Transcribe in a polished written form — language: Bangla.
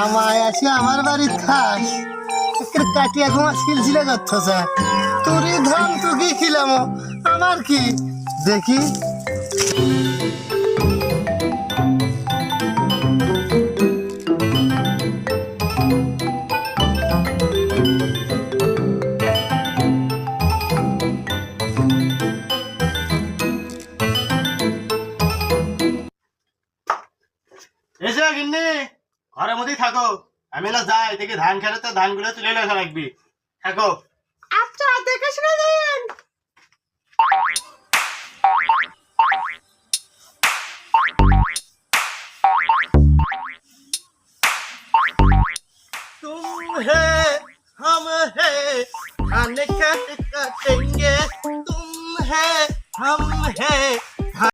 আমায় আসি আমার বাড়ির খাস কাটিয়া ঘুমা ছিলছিলে করতেছে তুরি ধাম তুকি খিলাম আমার কি দেখি এসে গিন্নি ঘরের মধ্যেই থাকো, আমি না যাই দেখি ধান খেতে ধানগুলো তুলে লেখা রাখবি, থাকো। আচ্ছা দেখে শুনে দিন तुम है हम है खाने काटेंगे, तुम है हम है